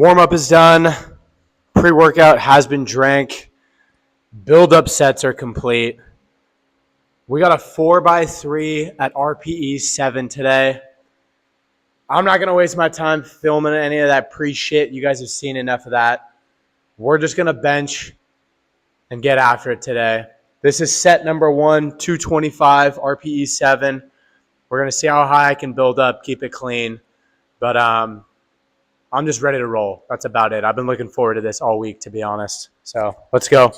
Warm-up is done. Pre-workout has been drank. Build-up sets are complete. We got a 4x3 at RPE 7 today. I'm not going to waste my time filming any of that pre-shit. You guys have seen enough of that. We're just going to bench and get after it today. This is set number 1, 225, RPE 7. We're going to see how high I can build up, keep it clean. But I'm just ready to roll. That's about it. I've been looking forward to this all week, to be honest. So let's go.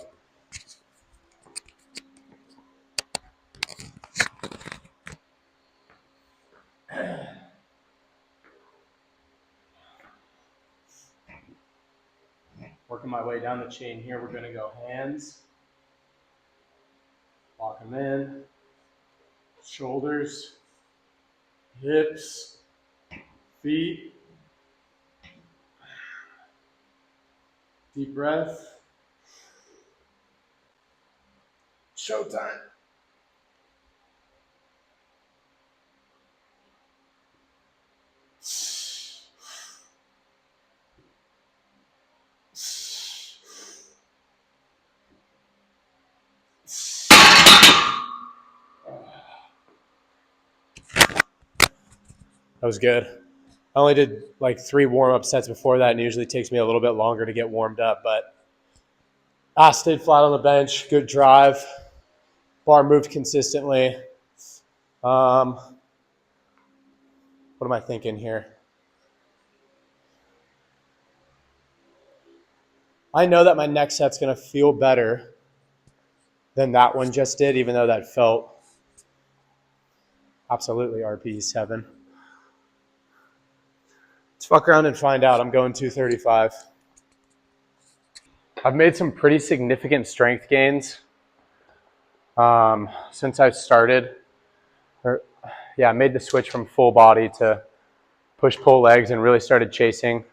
Working my way down the chain here. We're going to go hands. Lock them in. Shoulders. Hips. Feet. Deep breath. Showtime. That was good. I only did like 3 warm-up sets before that, and it usually takes me a little bit longer to get warmed up, but I stayed flat on the bench, good drive, bar moved consistently. What am I thinking here? I know that my next set's going to feel better than that one just did, even though that felt absolutely RPE 7. Let's fuck around and find out. I'm going 235. I've made some pretty significant strength gains since I started. I made the switch from full body to push-pull legs and really started chasing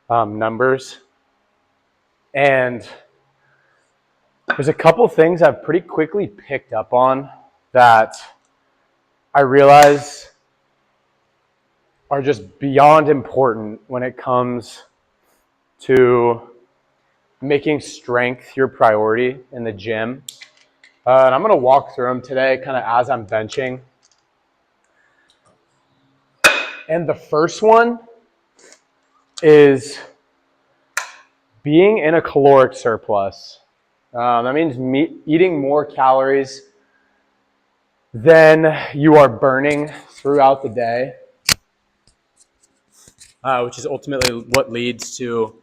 numbers. And there's a couple things I've pretty quickly picked up on that I realize are just beyond important when it comes to making strength your priority in the gym. And I'm going to walk through them today kind of as I'm benching. And the first one is being in a caloric surplus. That means eating more calories than you are burning throughout the day, which is ultimately what leads to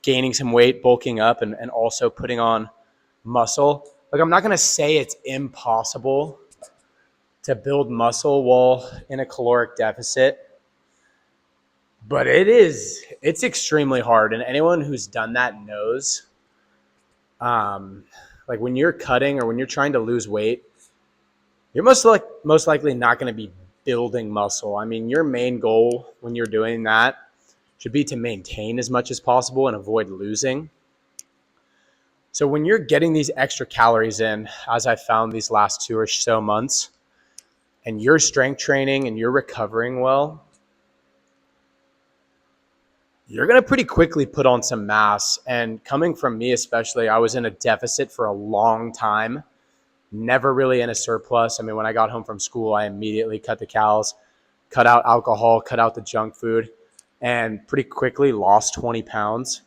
gaining some weight, bulking up, and also putting on muscle. Like, I'm not going to say it's impossible to build muscle while in a caloric deficit, but it's extremely hard. And anyone who's done that knows, like when you're cutting or when you're trying to lose weight, you're most likely not going to be building muscle. I mean, your main goal when you're doing that should be to maintain as much as possible and avoid losing. So when you're getting these extra calories in, as I found these last 2 or so months, and you're strength training and you're recovering well, you're going to pretty quickly put on some mass. And coming from me especially, I was in a deficit for a long time, never really in a surplus. I mean, when I got home from school, I immediately cut the calories, cut out alcohol, cut out the junk food, and pretty quickly lost 20 pounds.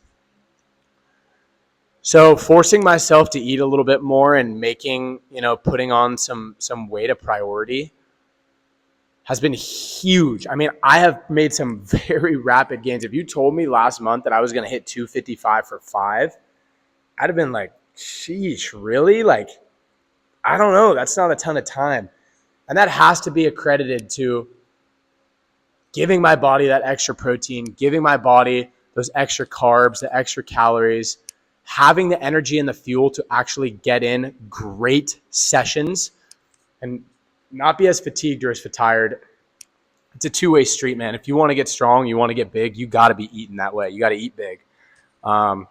So forcing myself to eat a little bit more and making, putting on some weight a priority has been huge. I mean, I have made some very rapid gains. If you told me last month that I was going to hit 255 for 5, I'd have been like, sheesh, really? Like, I don't know. That's not a ton of time. And that has to be accredited to giving my body that extra protein, giving my body those extra carbs, the extra calories, having the energy and the fuel to actually get in great sessions and not be as fatigued or as tired. It's a two-way street, man. If you want to get strong, you want to get big, you got to be eating that way. You got to eat big. So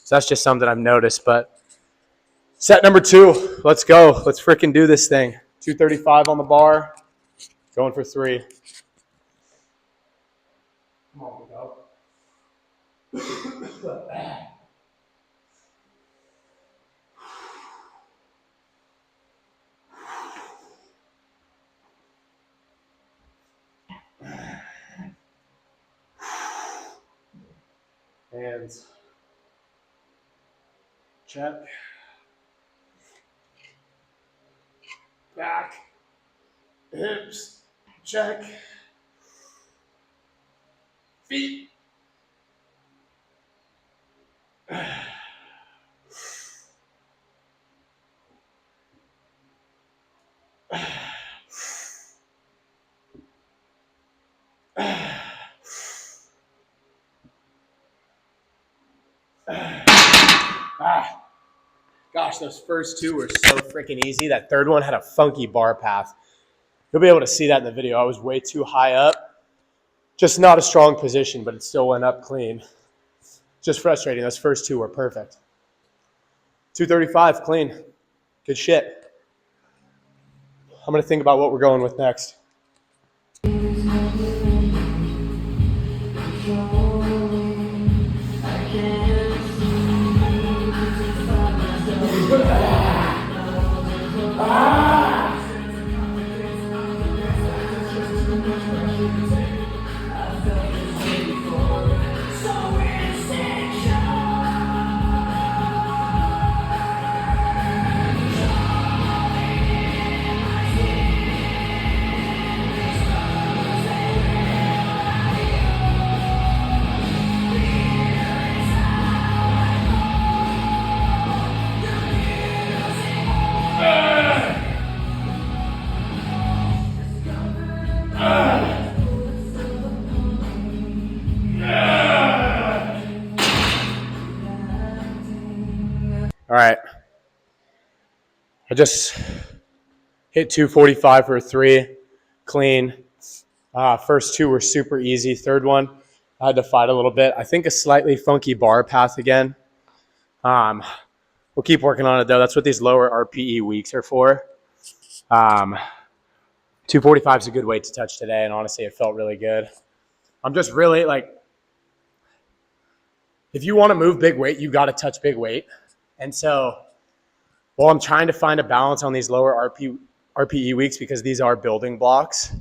that's just something I've noticed. But set number 2, let's go. Let's freaking do this thing. 235 on the bar, going for 3. Come on, go. Hands. Check. Back. Hips. Check. Feet. Gosh, those first two were so freaking easy. That third one had a funky bar path. You'll be able to see that in the video. I was way too high up. Just not a strong position, but it still went up clean. Just frustrating. Those first two were perfect. 235, clean. Good shit. I'm going to think about what we're going with next. All right. I just hit 245 for a 3, clean. First two were super easy. Third one, I had to fight a little bit. I think a slightly funky bar path again. We'll keep working on it, though. That's what these lower RPE weeks are for. 245 is a good weight to touch today, and honestly, it felt really good. I'm just really, if you want to move big weight, you got to touch big weight. And so, while I'm trying to find a balance on these lower RPE weeks because these are building blocks,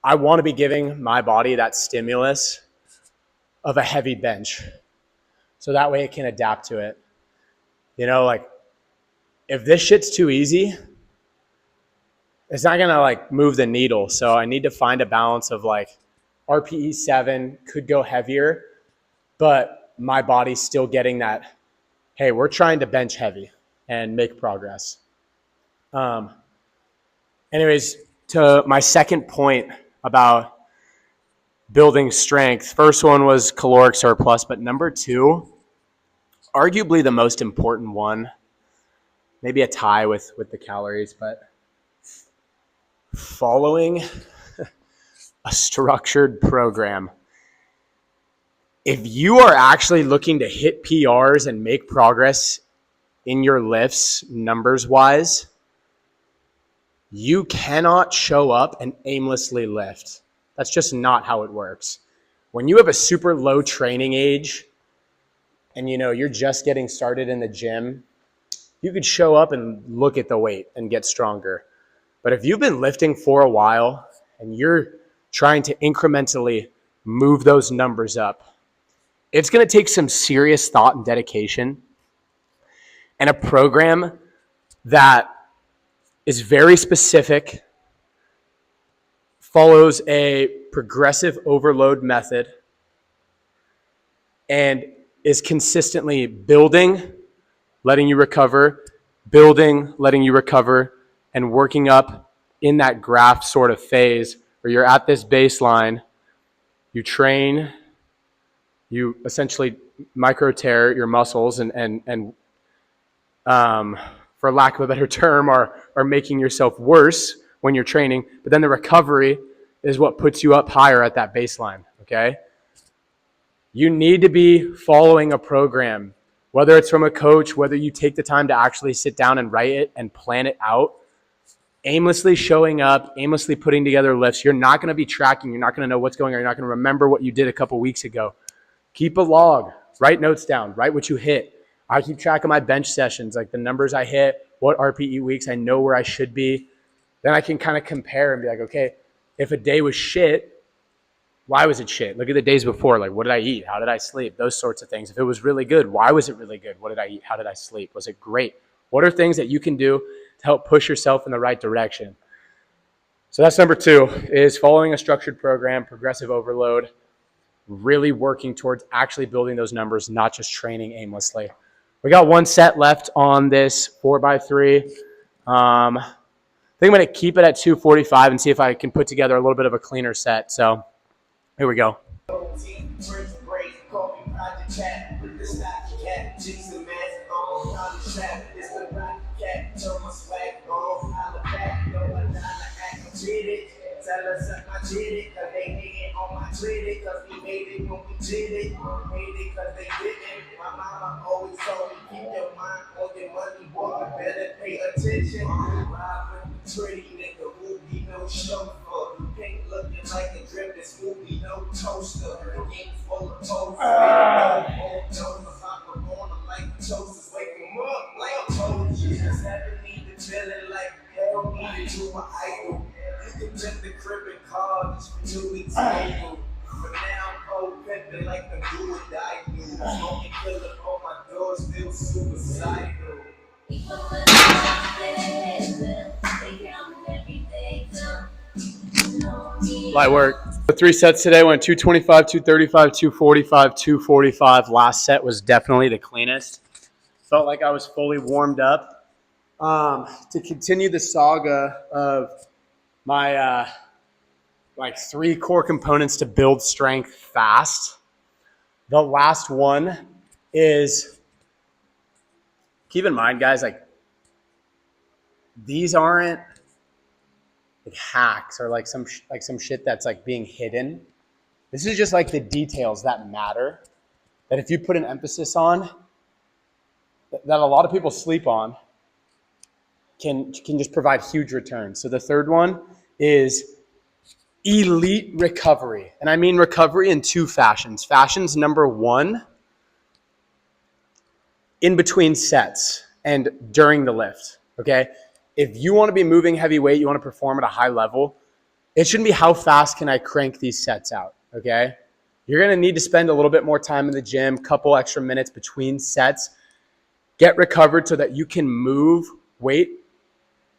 I want to be giving my body that stimulus of a heavy bench so that way it can adapt to it. You know, if this shit's too easy, it's not going to move the needle. So I need to find a balance of RPE 7 could go heavier, but my body's still getting that, hey, we're trying to bench heavy and make progress. Anyways, to my second point about building strength, first one was caloric surplus, but number 2, arguably the most important one, maybe a tie with the calories, but following a structured program. If you are actually looking to hit PRs and make progress in your lifts numbers-wise, you cannot show up and aimlessly lift. That's just not how it works. When you have a super low training age and you're just getting started in the gym, you could show up and look at the weight and get stronger. But if you've been lifting for a while and you're trying to incrementally move those numbers up, it's going to take some serious thought and dedication and a program that is very specific, follows a progressive overload method, and is consistently building, letting you recover, building, letting you recover, and working up in that graph sort of phase where you're at this baseline, you train, you essentially micro tear your muscles and for lack of a better term, are making yourself worse when you're training. But then the recovery is what puts you up higher at that baseline, okay? You need to be following a program, whether it's from a coach, whether you take the time to actually sit down and write it and plan it out. Aimlessly showing up, aimlessly putting together lifts. You're not going to be tracking. You're not going to know what's going on. You're not going to remember what you did a couple weeks ago. Keep a log, write notes down, write what you hit. I keep track of my bench sessions, like the numbers I hit, what RPE weeks, I know where I should be. Then I can kind of compare and be like, okay, if a day was shit, why was it shit? Look at the days before. Like, what did I eat? How did I sleep? Those sorts of things. If it was really good, why was it really good? What did I eat? How did I sleep? Was it great? What are things that you can do to help push yourself in the right direction? So that's number 2, is following a structured program, progressive overload, really working towards actually building those numbers, not just training aimlessly. We got 1 set left on this 4x3. I think I'm going to keep it at 245 and see if I can put together a little bit of a cleaner set. So here we go. Tell us I did it, cause they hating on my Twitter, cause we made it when we did it. Made it cause they didn't. My mama always told me, keep your mind on your money, boy, you better pay attention. Ride with the pretty nigga, movie, no chauffeur. Pink looking like a drip, this movie, no toaster. The game full of toasters. I'm on them like toasters, wake them up like I told you. Just having me the feeling like hell, me to my idol. You can rent the crib and car, just renew the title. But now I'm cold pimping like the do or die do. Smoking killer on my door, still suicidal. Light work. The 3 sets today went 225, 235, 245, 245. Last set was definitely the cleanest. Felt like I was fully warmed up. To continue the saga of my 3 core components to build strength fast. The last one is, keep in mind, guys, like these aren't like hacks or like some shit that's like being hidden. This is just like the details that matter, that if you put an emphasis on, that a lot of people sleep on, can just provide huge returns. So the third one is elite recovery. And I mean recovery in 2 fashions. Fashions number 1, in between sets and during the lift, okay? If you want to be moving heavy weight, you want to perform at a high level, it shouldn't be how fast can I crank these sets out, okay? You're going to need to spend a little bit more time in the gym, couple extra minutes between sets, get recovered so that you can move weight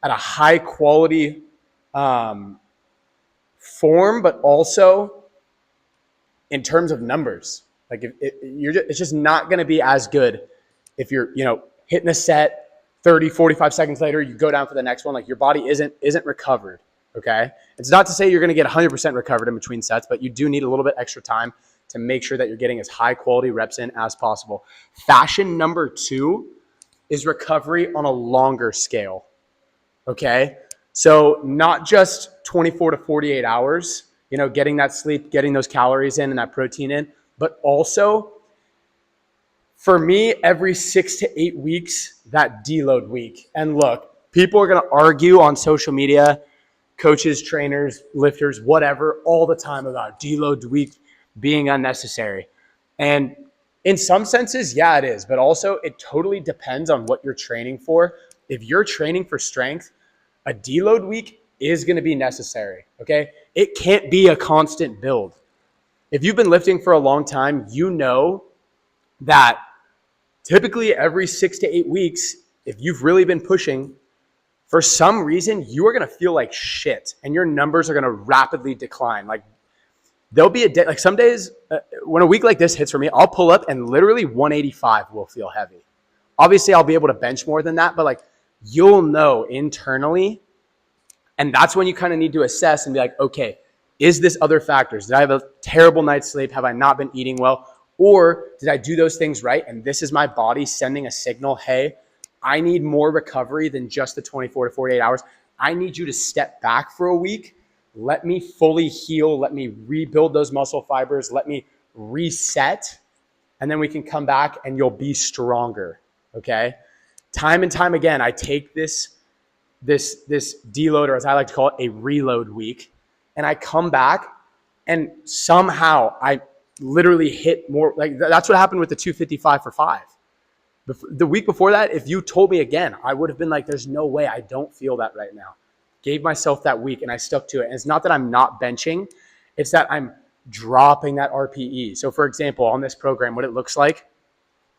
at a high quality form, but also in terms of numbers. Like it's just not going to be as good if you're, hitting a set 30, 45 seconds later, you go down for the next one. Like your body isn't recovered. Okay. It's not to say you're going to get 100% recovered in between sets, but you do need a little bit extra time to make sure that you're getting as high quality reps in as possible. Fashion number 2 is recovery on a longer scale. Okay. So not just 24 to 48 hours, getting that sleep, getting those calories in and that protein in, but also for me, every 6 to 8 weeks, that deload week. And look, people are going to argue on social media, coaches, trainers, lifters, whatever, all the time about deload week being unnecessary. And in some senses, yeah, it is, but also it totally depends on what you're training for. If you're training for strength, a deload week is going to be necessary, okay? It can't be a constant build. If you've been lifting for a long time, you know that typically every 6 to 8 weeks, if you've really been pushing, for some reason, you are going to feel like shit and your numbers are going to rapidly decline. Like there'll be a day, like some days when a week like this hits for me, I'll pull up and literally 185 will feel heavy. Obviously, I'll be able to bench more than that, but like you'll know internally. And that's when you kind of need to assess and be like, okay, is this other factors? Did I have a terrible night's sleep? Have I not been eating well? Or did I do those things right? And this is my body sending a signal, hey, I need more recovery than just the 24 to 48 hours. I need you to step back for a week. Let me fully heal. Let me rebuild those muscle fibers. Let me reset. And then we can come back and you'll be stronger, okay? Time and time again, I take this deload, or as I like to call it, a reload week, and I come back and somehow literally hit more. Like that's what happened with the 255 for 5. The week before that, if you told me again, I would have been like, there's no way. I don't feel that right now. Gave myself that week and I stuck to it. And it's not that I'm not benching. It's that I'm dropping that RPE. So for example, on this program, what it looks like,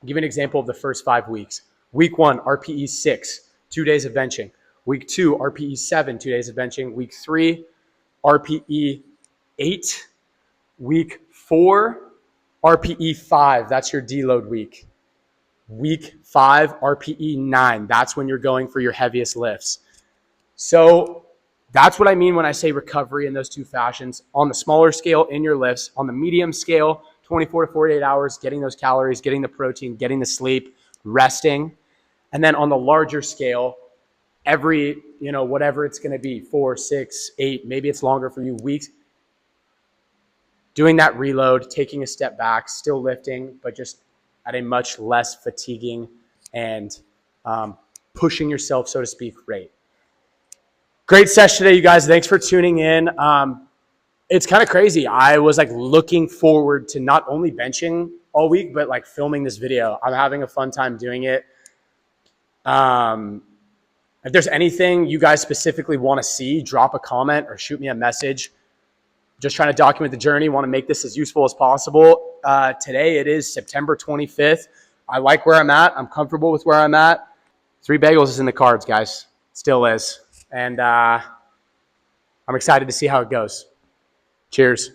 I'll give you an example of the first 5 weeks. Week 1, RPE 6, 2 days of benching. Week 2, RPE 7, 2 days of benching. Week 3, RPE 8. Week 4, RPE 5. That's your deload week. Week 5, RPE 9. That's when you're going for your heaviest lifts. So that's what I mean when I say recovery in those 2 fashions. On the smaller scale, in your lifts. On the medium scale, 24 to 48 hours, getting those calories, getting the protein, getting the sleep, resting. And then on the larger scale, every, whatever it's going to be, 4, 6, 8, maybe it's longer for you, weeks, doing that reload, taking a step back, still lifting, but just at a much less fatiguing and pushing yourself, so to speak, rate. Great session today, you guys. Thanks for tuning in. It's kind of crazy. I was like looking forward to not only benching all week, but like filming this video. I'm having a fun time doing it. If there's anything you guys specifically want to see, drop a comment or shoot me a message. Just trying to document the journey. Want to make this as useful as possible. Today it is September 25th. I like where I'm at. I'm comfortable with where I'm at. 3 bagels is in the cards, guys. Still is. And I'm excited to see how it goes. Cheers.